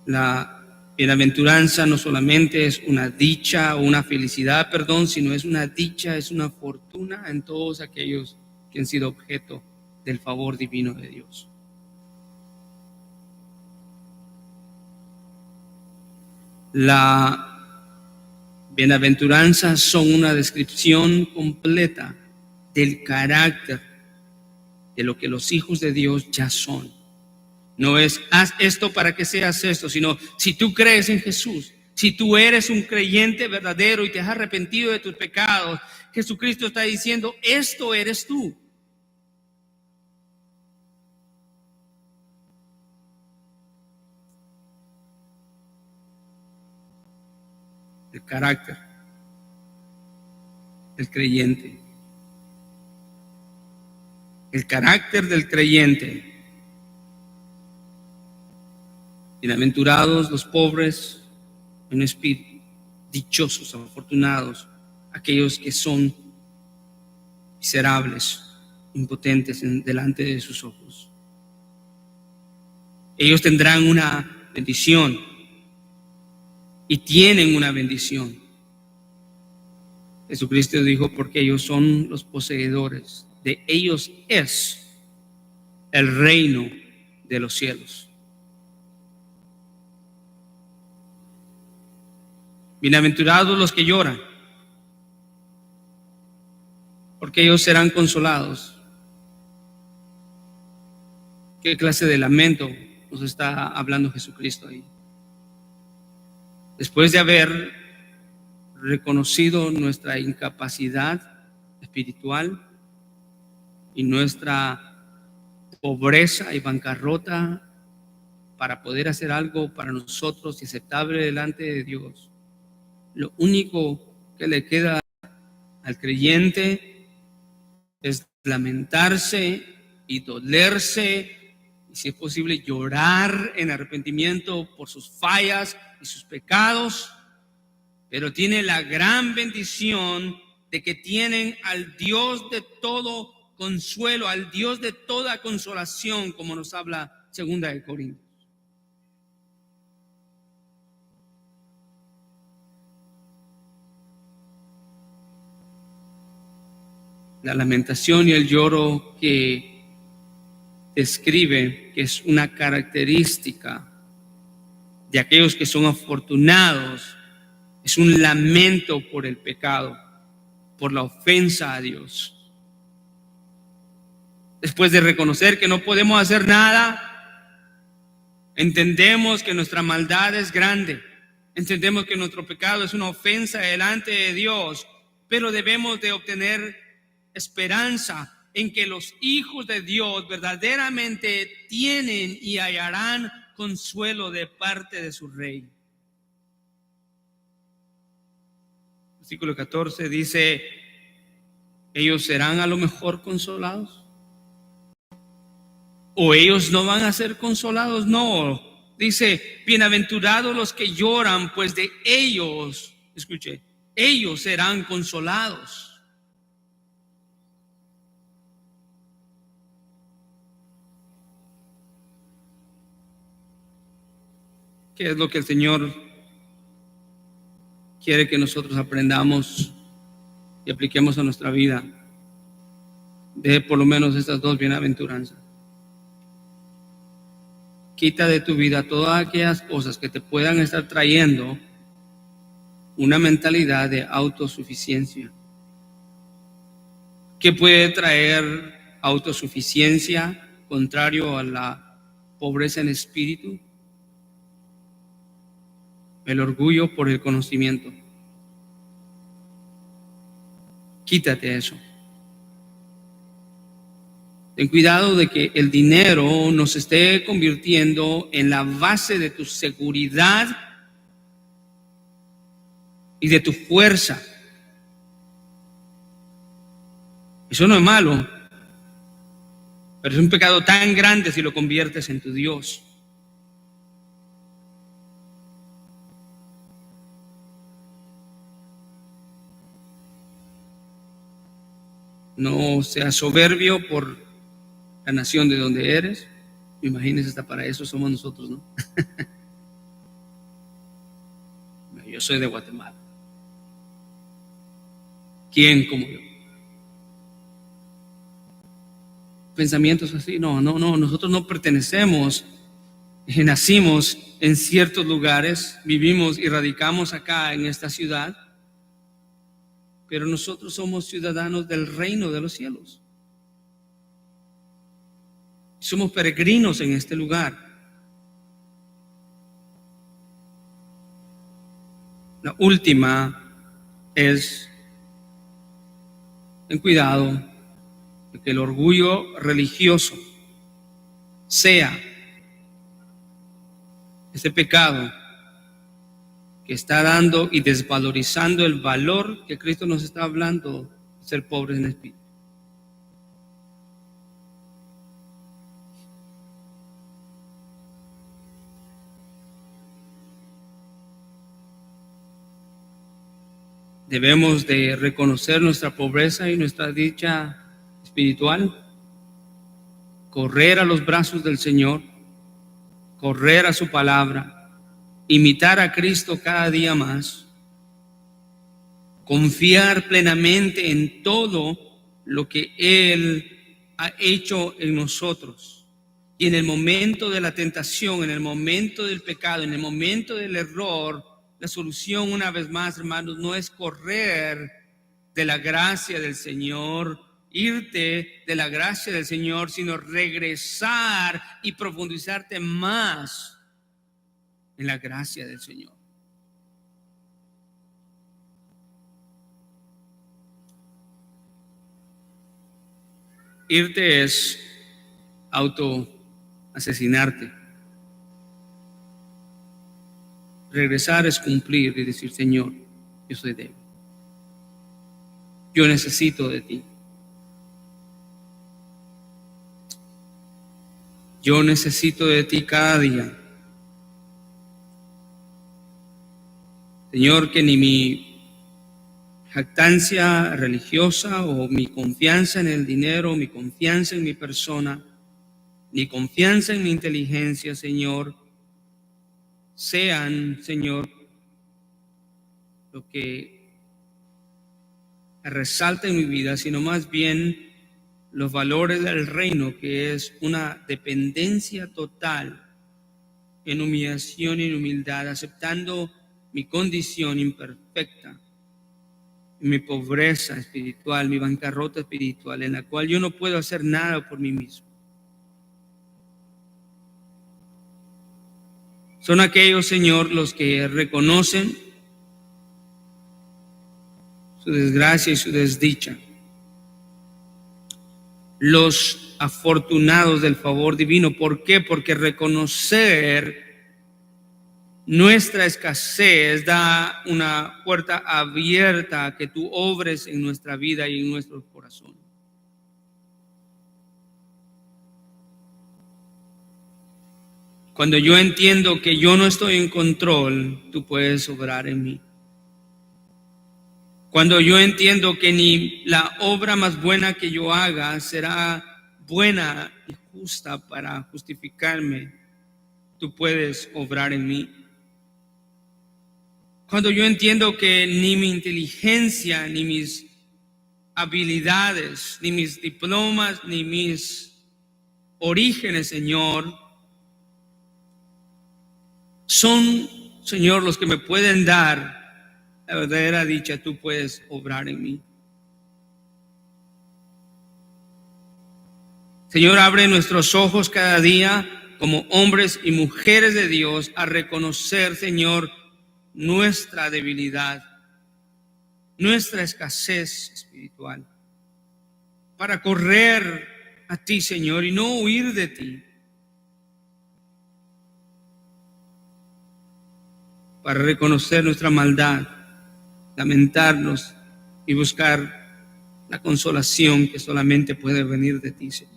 La bienaventuranza no solamente es una dicha o una felicidad, sino es una dicha, es una fortuna en todos aquellos que han sido objeto del favor divino de Dios. La bienaventuranza son una descripción completa del carácter de lo que los hijos de Dios ya son. No es haz esto para que seas esto, sino si tú crees en Jesús, si tú eres un creyente verdadero y te has arrepentido de tus pecados, Jesucristo está diciendo, esto eres tú. El carácter del creyente. El carácter del creyente. Bienaventurados los pobres en espíritu, dichosos, afortunados, aquellos que son miserables, impotentes delante de sus ojos. Ellos tendrán una bendición y tienen una bendición. Jesucristo dijo, porque ellos son los poseedores, de ellos es el reino de los cielos. Bienaventurados los que lloran, porque ellos serán consolados. ¿Qué clase de lamento nos está hablando Jesucristo ahí. Después de haber reconocido nuestra incapacidad espiritual y nuestra pobreza y bancarrota para poder hacer algo para nosotros y aceptable delante de Dios, lo único que le queda al creyente es lamentarse y dolerse, y si es posible llorar en arrepentimiento por sus fallas y sus pecados, pero tiene la gran bendición de que tienen al Dios de todo consuelo, al Dios de toda consolación, como nos habla 2 de Corintios. La lamentación y el lloro que describe, que es una característica de aquellos que son afortunados, es un lamento por el pecado, por la ofensa a Dios. Después de reconocer que no podemos hacer nada, entendemos que nuestra maldad es grande, entendemos que nuestro pecado es una ofensa delante de Dios, pero debemos de obtener esperanza en que los hijos de Dios verdaderamente tienen y hallarán consuelo de parte de su Rey. Versículo 14 dice: ¿ellos serán a lo mejor consolados? ¿O ellos no van a ser consolados? No, dice: bienaventurados los que lloran, pues de ellos, escuche, ellos serán consolados. ¿Qué es lo que el Señor quiere que nosotros aprendamos y apliquemos a nuestra vida? De por lo menos estas dos bienaventuranzas. Quita de tu vida todas aquellas cosas que te puedan estar trayendo una mentalidad de autosuficiencia. ¿Qué puede traer autosuficiencia contrario a la pobreza en espíritu? El orgullo por el conocimiento. Quítate eso. Ten cuidado de que el dinero no se esté convirtiendo en la base de tu seguridad y de tu fuerza. Eso no es malo, pero es un pecado tan grande si lo conviertes en tu Dios. No seas soberbio por la nación de donde eres. Imagínense, hasta para eso somos nosotros, ¿no? Yo soy de Guatemala. ¿Quién como yo? Pensamientos así, no, nosotros no pertenecemos, nacimos en ciertos lugares, vivimos y radicamos acá en esta ciudad, pero nosotros somos ciudadanos del reino de los cielos. Somos peregrinos en este lugar. La última es: ten cuidado de que el orgullo religioso sea ese pecado que está dando y desvalorizando el valor que Cristo nos está hablando de ser pobres en espíritu. Debemos de reconocer nuestra pobreza y nuestra dicha espiritual, correr a los brazos del Señor, correr a su palabra, imitar a Cristo cada día más, confiar plenamente en todo lo que Él ha hecho en nosotros. Y en el momento de la tentación, en el momento del pecado, en el momento del error, la solución, una vez más, hermanos, no es correr de la gracia del Señor, irte de la gracia del Señor, sino regresar y profundizarte más en la gracia del Señor. Irte es autoasesinarte. Regresar es cumplir y decir: Señor, yo soy débil. Yo necesito de ti. Yo necesito de ti cada día. Señor, que ni mi jactancia religiosa o mi confianza en el dinero, mi confianza en mi persona, ni confianza en mi inteligencia, Señor, sean, Señor, lo que resalta en mi vida, sino más bien los valores del reino, que es una dependencia total en humillación y en humildad, aceptando mi condición imperfecta, mi pobreza espiritual, mi bancarrota espiritual, en la cual yo no puedo hacer nada por mí mismo. Son aquellos, Señor, los que reconocen su desgracia y su desdicha. Los afortunados del favor divino. ¿Por qué? Porque reconocer nuestra escasez da una puerta abierta a que tú obres en nuestra vida y en nuestros corazones. Cuando yo entiendo que yo no estoy en control, tú puedes obrar en mí. Cuando yo entiendo que ni la obra más buena que yo haga será buena y justa para justificarme, tú puedes obrar en mí. Cuando yo entiendo que ni mi inteligencia, ni mis habilidades, ni mis diplomas, ni mis orígenes, Señor, son, Señor, los que me pueden dar la verdadera dicha, tú puedes obrar en mí. Señor, abre nuestros ojos cada día como hombres y mujeres de Dios a reconocer, Señor, nuestra debilidad, nuestra escasez espiritual, para correr a ti, Señor, y no huir de ti, para reconocer nuestra maldad, lamentarnos y buscar la consolación que solamente puede venir de ti, Señor.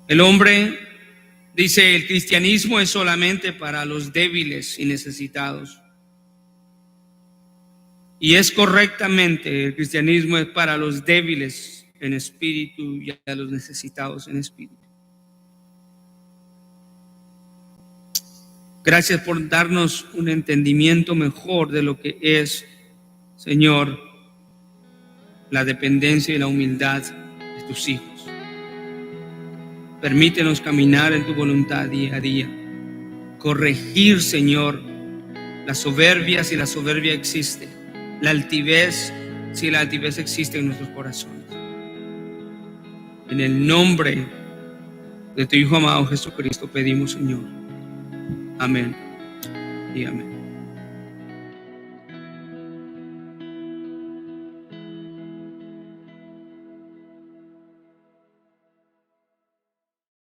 El hombre dice: el cristianismo es solamente para los débiles y necesitados. Y es correctamente, el cristianismo es para los débiles en espíritu y a los necesitados en espíritu. Gracias por darnos un entendimiento mejor de lo que es, Señor, la dependencia y la humildad de tus hijos. Permítenos caminar en tu voluntad día a día. Corregir, Señor, la soberbia si la soberbia existe. La altivez si la altivez existe en nuestros corazones. En el nombre de tu Hijo amado Jesucristo pedimos, Señor. Amén y amén.